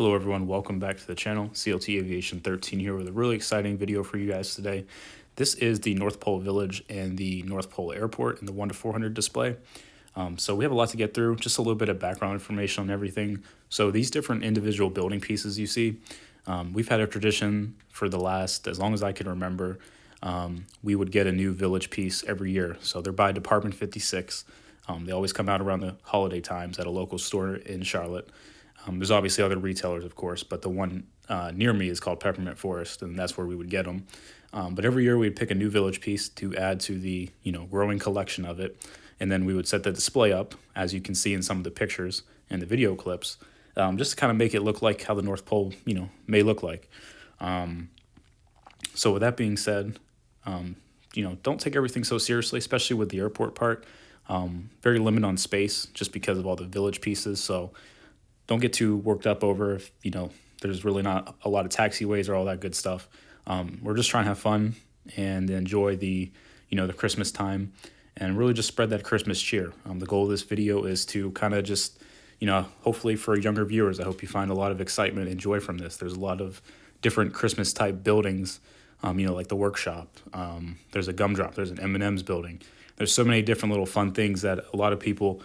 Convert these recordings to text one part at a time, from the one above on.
Hello everyone, welcome back to the channel. CLT Aviation 13 here with a really exciting video for you guys today. This is the North Pole Village and the North Pole Airport in the 1 to 400 display. So we have a lot to get through, just a little bit of background information on everything. So these different individual building pieces you see, we've had a tradition for the last, as long as I can remember, we would get a new village piece every year. So they're by Department 56. They always come out around the holiday times at a local store in Charlotte. There's obviously other retailers, of course, but the one near me is called Peppermint Forest, and that's where we would get them. But every year we'd pick a new village piece to add to the growing collection of it, and then we would set the display up, as you can see in some of the pictures and the video clips, just to kind of make it look like how the North Pole, may look like. So with that being said, don't take everything so seriously, especially with the airport part. Very limited on space just because of all the village pieces, so don't get too worked up over if, there's really not a lot of taxiways or all that good stuff. We're just trying to have fun and enjoy the Christmas time and really just spread that Christmas cheer. The goal of this video is to kind of just, hopefully for younger viewers, I hope you find a lot of excitement and joy from this. There's a lot of different Christmas type buildings, like the workshop. There's a Gumdrop, there's an M&M's building. There's so many different little fun things that a lot of people,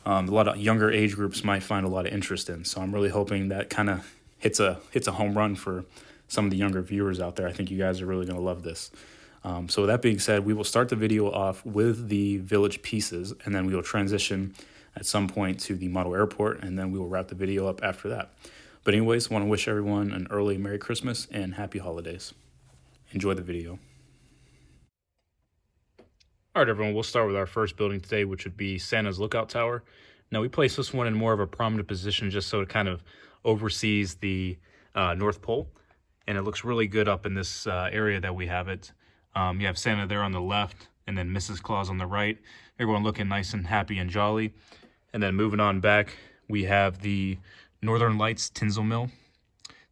a lot of younger age groups might find a lot of interest in. So I'm really hoping that kind of hits a home run for some of the younger viewers out there. I think you guys are really going to love this. So with that being said, we will start the video off with the village pieces, and then we will transition at some point to the model airport, and then we will wrap the video up after that. But anyways, I want to wish everyone an early Merry Christmas and Happy Holidays. Enjoy the video. All right, everyone, we'll start with our first building today, which would be Santa's Lookout Tower. Now, we placed this one in more of a prominent position just so it kind of oversees the North Pole, and it looks really good up in this area that we have it. You have Santa there on the left, and then Mrs. Claus on the right. Everyone looking nice and happy and jolly. And then moving on back, we have the Northern Lights Tinsel Mill.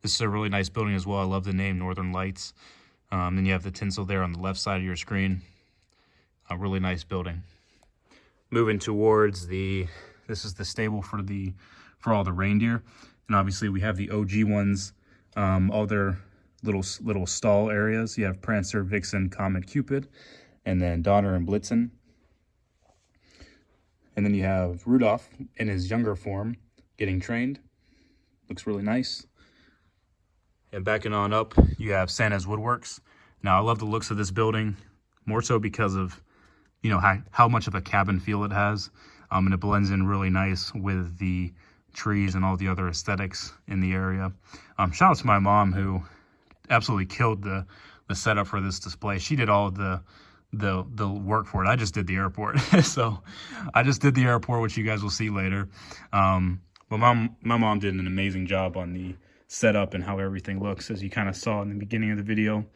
This is a really nice building as well. I love the name Northern Lights. Then you have the tinsel there on the left side of your screen. A really nice building. Moving towards this is the stable for all the reindeer, and obviously we have the OG ones, all their little stall areas. You have Prancer, Vixen, Comet, Cupid, and then Donner and Blitzen. And then you have Rudolph in his younger form getting trained. Looks really nice. And backing on up, you have Santa's Woodworks. Now, I love the looks of this building, more so because of how much of a cabin feel it has, and it blends in really nice with the trees and all the other aesthetics in the area. Shout out to my mom, who absolutely killed the setup for this display. She did all of the work for it. I just did the airport. So I just did the airport, which you guys will see later. But my mom did an amazing job on the setup and how everything looks, as you kind of saw in the beginning of the video.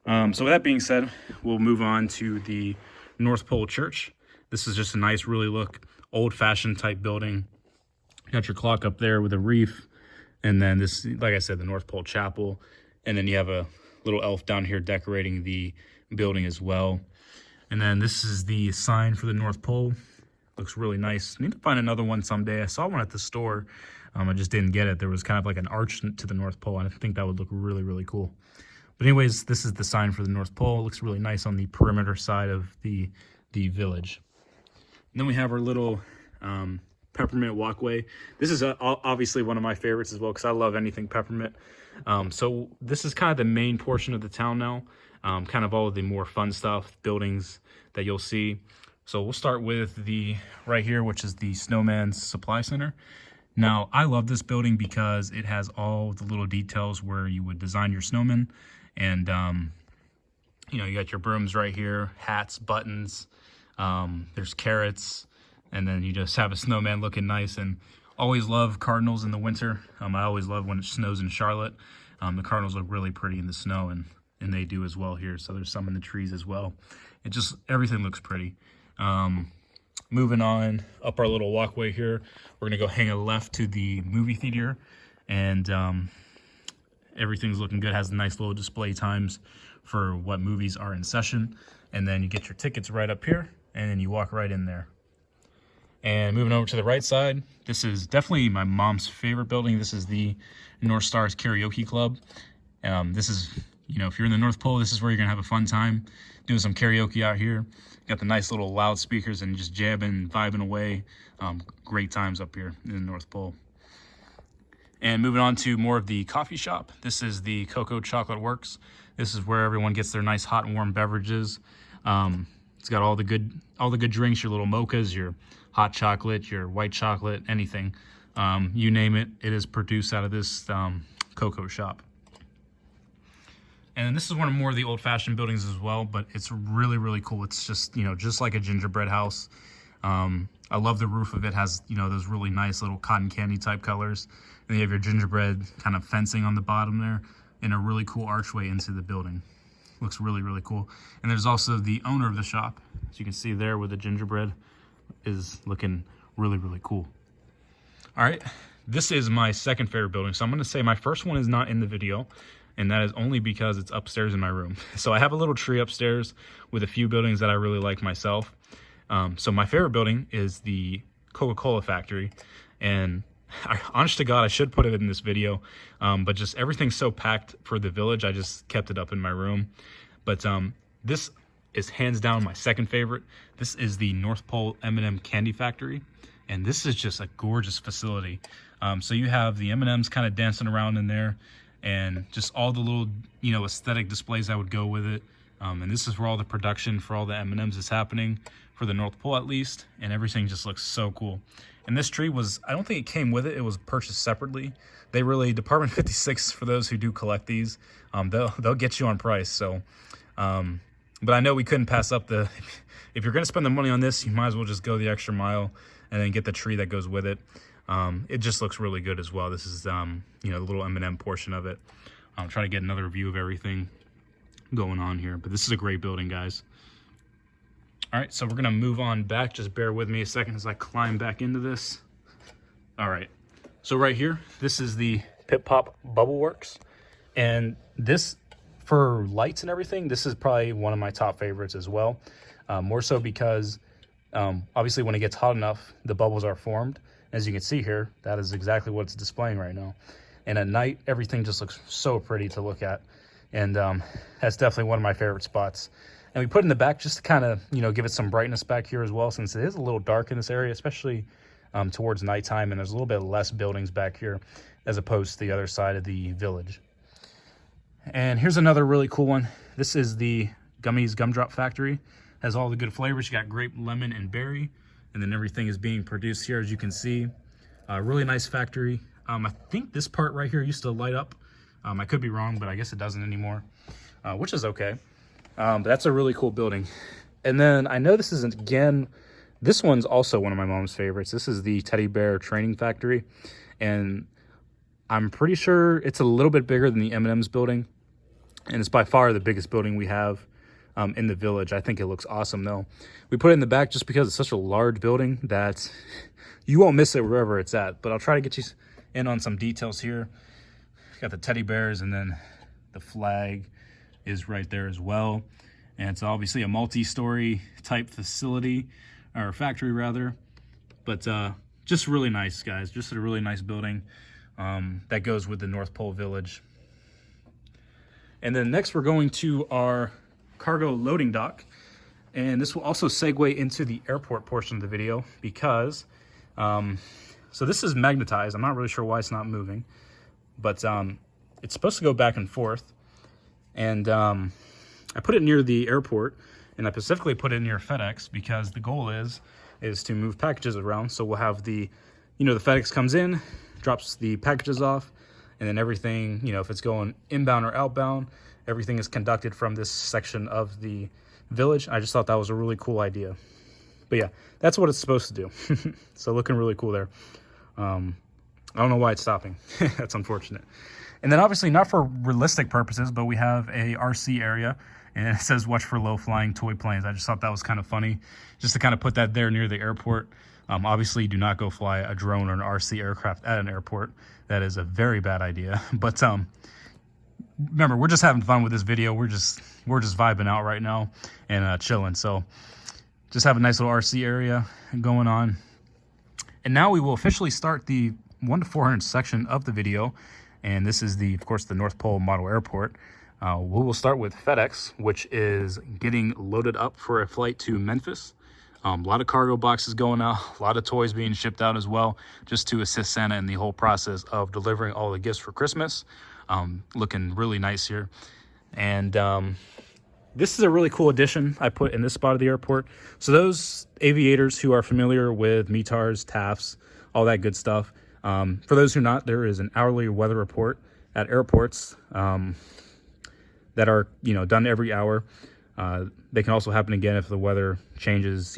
So with that being said, we'll move on to the North Pole Church. This is just a nice, really old-fashioned type building. You got your clock up there with a reef, and then this, like I said, the North Pole Chapel, and then you have a little elf down here decorating the building as well. And then this is the sign for the North Pole. Looks really nice. I need to find another one someday. I saw one at the store. I just didn't get it. There was kind of like an arch to the North Pole, and I think that would look really, really cool. But anyways, this is the sign for the North Pole. It looks really nice on the perimeter side of the village. And then we have our little Peppermint Walkway. This is obviously one of my favorites as well, because I love anything peppermint. So this is kind of the main portion of the town now, kind of all of the more fun stuff, buildings that you'll see. So we'll start with the right here, which is the Snowman's Supply Center. Now, I love this building because it has all the little details where you would design your snowman. And, you got your brooms right here, hats, buttons, there's carrots, and then you just have a snowman looking nice. And always love cardinals in the winter. I always love when it snows in Charlotte. The cardinals look really pretty in the snow, and they do as well here. So there's some in the trees as well. Everything looks pretty. Moving on up our little walkway here, we're going to go hang a left to the movie theater, and everything's looking good. Has nice little display times for what movies are in session, and then you get your tickets right up here, and then you walk right in there. And moving over to the right side, this is definitely my mom's favorite building. This is the North Stars Karaoke Club. This is, you know, if you're in the North Pole, this is where you're gonna have a fun time doing some karaoke out here. Got the nice little loudspeakers and just jabbing, vibing away. Great times up here in the North Pole. And moving on to more of the coffee shop. This is the Cocoa Chocolate Works. This is where everyone gets their nice hot and warm beverages. It's got all the good drinks, your little mochas, your hot chocolate, your white chocolate, anything. You name it, it is produced out of this cocoa shop. And this is one of more of the old-fashioned buildings as well, but it's really, really cool. It's just, you know, just like a gingerbread house. I love the roof of it. Has, you know, those really nice little cotton candy type colors. And you have your gingerbread kind of fencing on the bottom there and a really cool archway into the building. Looks really, really cool. And there's also the owner of the shop, as you can see there with the gingerbread, is looking really, really cool. All right, this is my second favorite building. So I'm gonna say my first one is not in the video, and that is only because it's upstairs in my room. So I have a little tree upstairs with a few buildings that I really like myself. So my favorite building is the Coca-Cola Factory, and honest to God, I should put it in this video, but just everything's so packed for the village, I just kept it up in my room. But this is hands down my second favorite. This is the North Pole M&M Candy Factory, and this is just a gorgeous facility. So you have the M&Ms kind of dancing around in there, and just all the little, you know, aesthetic displays that would go with it. And this is where all the production for all the M&Ms is happening, for the North Pole at least, and everything just looks so cool. And this tree was, I don't think it came with it, it was purchased separately. They really, Department 56, for those who do collect these, they'll get you on price. So, but I know we couldn't pass up the, if you're gonna spend the money on this, you might as well just go the extra mile and then get the tree that goes with it. It just looks really good as well. This is, you know, the little M&M portion of it. I'm trying to get another view of everything going on here, but this is a great building, guys. All right, so we're gonna move on back. Just bear with me a second as I climb back into this. All right, so right here, this is the Pip Pop Bubble Works. And this, for lights and everything, this is probably one of my top favorites as well. More so because obviously when it gets hot enough, the bubbles are formed. As you can see here, that is exactly what it's displaying right now. And at night, everything just looks so pretty to look at. And that's definitely one of my favorite spots. And we put it in the back just to kind of, you know, give it some brightness back here as well, since it is a little dark in this area, especially towards nighttime, and there's a little bit less buildings back here as opposed to the other side of the village. And here's another really cool one. This is the Gummies Gumdrop Factory. Has all the good flavors. You got grape, lemon, and berry. And then everything is being produced here, as you can see. Really nice factory. I think this part right here used to light up. I could be wrong, but I guess it doesn't anymore, which is okay. But that's a really cool building. And then I know this isn't, again, this one's also one of my mom's favorites. This is the Teddy Bear Training Factory. And I'm pretty sure it's a little bit bigger than the M&M's building. And it's by far the biggest building we have in the village. I think it looks awesome though. We put it in the back just because it's such a large building that you won't miss it wherever it's at. But I'll try to get you in on some details here. Got the teddy bears, and then the flag is right there as well. And it's obviously a multi-story type facility, or factory rather. But just really nice, guys. Just a really nice building that goes with the North Pole Village. And then next we're going to our cargo loading dock. And this will also segue into the airport portion of the video because, so this is magnetized. I'm not really sure why it's not moving, but it's supposed to go back and forth. And I put it near the airport, and I specifically put it near Fedex because the goal is to move packages around. So we'll have the, you know, the Fedex comes in, drops the packages off, and then everything, you know, if it's going inbound or outbound, everything is conducted from this section of the village. I just thought that was a really cool idea. But yeah, that's what it's supposed to do. So looking really cool there. I don't know why it's stopping. That's unfortunate. And then obviously not for realistic purposes, but we have a RC area, and it says watch for low flying toy planes. I just thought that was kind of funny just to kind of put that there near the airport. Obviously do not go fly a drone or an RC aircraft at an airport. That is a very bad idea. But remember, we're just having fun with this video. We're just vibing out right now and chilling. So just have a nice little RC area going on. And now we will officially start the 1 to 400 section of the video. And this is, of course, the North Pole Model Airport. We will start with Fedex, which is getting loaded up for a flight to Memphis. A lot of cargo boxes going out, a lot of toys being shipped out as well, just to assist Santa in the whole process of delivering all the gifts for Christmas. Looking really nice here. And this is a really cool addition I put in this spot of the airport. So those aviators who are familiar with METARs, TAFs, all that good stuff, for those who are not, there is an hourly weather report at airports that are, done every hour. They can also happen again if the weather changes,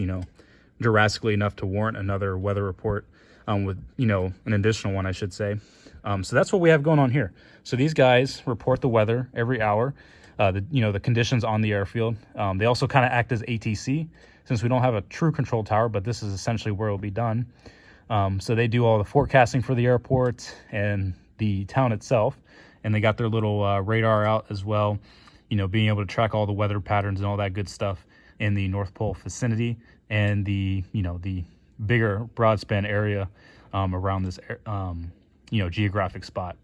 drastically enough to warrant another weather report, with, an additional one, I should say. So that's what we have going on here. So these guys report the weather every hour, the conditions on the airfield. They also kind of act as ATC, since we don't have a true control tower, but this is essentially where it'll be done. So they do all the forecasting for the airport and the town itself, and they got their little radar out as well, being able to track all the weather patterns and all that good stuff in the North Pole vicinity and the bigger broad span area around this geographic spot.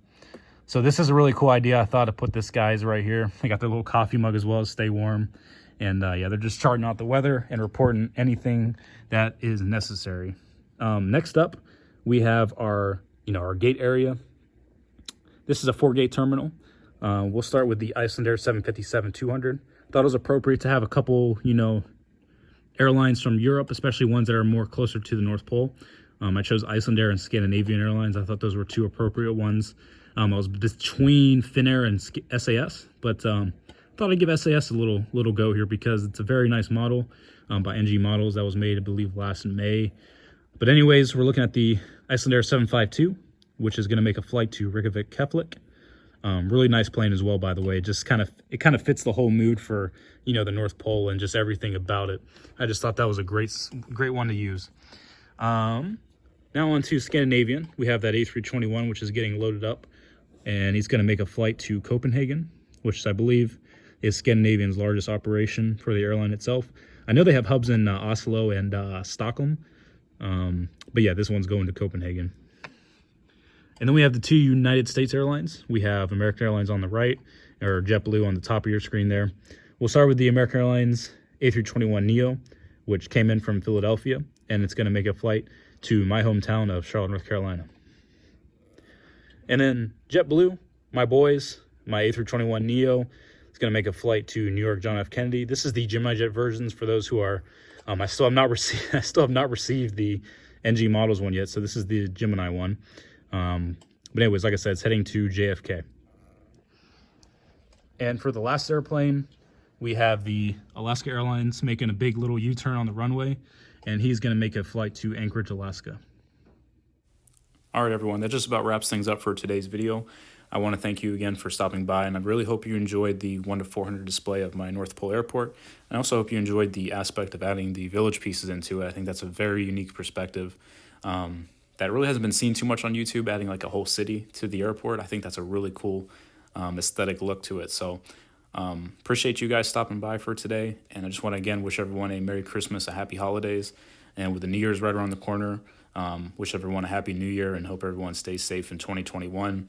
So this is a really cool idea. I thought to put this guys right here. They got their little coffee mug as well to stay warm. And yeah, they're just charting out the weather and reporting anything that is necessary. Next up, we have our gate area. This is a 4-gate terminal. We'll start with the Icelander 757-200. Thought it was appropriate to have a couple, airlines from Europe, especially ones that are more closer to the North Pole. I chose Icelander and Scandinavian Airlines. I thought those were two appropriate ones. I was between Finnair and SAS, but thought I'd give SAS a little go here because it's a very nice model by NG Models that was made, I believe, last May. But anyways, we're looking at the Icelander 752, which is going to make a flight to Reykjavik, Keflavik. Really nice plane as well, by the way. It kind of fits the whole mood for the North Pole and just everything about it. I just thought that was a great one to use. Now on to Scandinavian. We have that A321, which is getting loaded up, and he's going to make a flight to Copenhagen, which I believe is Scandinavian's largest operation for the airline itself. I know they have hubs in Oslo and Stockholm, but yeah, this one's going to Copenhagen. And then we have the two United States airlines. We have American Airlines on the right, or JetBlue on the top of your screen there. We'll start with the American Airlines A321neo, which came in from Philadelphia, and it's going to make a flight to my hometown of Charlotte, North Carolina. And then JetBlue, my boys, my A321neo, is going to make a flight to New York John F. Kennedy. This is the Gemini Jet versions for those who are, I still have not received the NG Models one yet, so this is the Gemini one. But anyways, like I said, it's heading to JFK. And for the last airplane, we have the Alaska Airlines making a big little U-turn on the runway, and he's going to make a flight to Anchorage, Alaska. All right, everyone, that just about wraps things up for today's video. I want to thank you again for stopping by, and I really hope you enjoyed the 1 to 400 display of my North Pole Airport. I also hope you enjoyed the aspect of adding the village pieces into it. I think that's a very unique perspective that really hasn't been seen too much on YouTube, adding like a whole city to the airport. I think that's a really cool aesthetic look to it. So appreciate you guys stopping by for today. And I just want to again wish everyone a Merry Christmas, a Happy Holidays. And with the New Year's right around the corner, wish everyone a Happy New Year and hope everyone stays safe in 2021.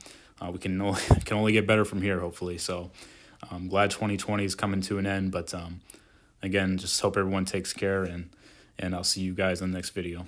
We can only get better from here, hopefully. So I'm glad 2020 is coming to an end. But again, just hope everyone takes care, and I'll see you guys in the next video.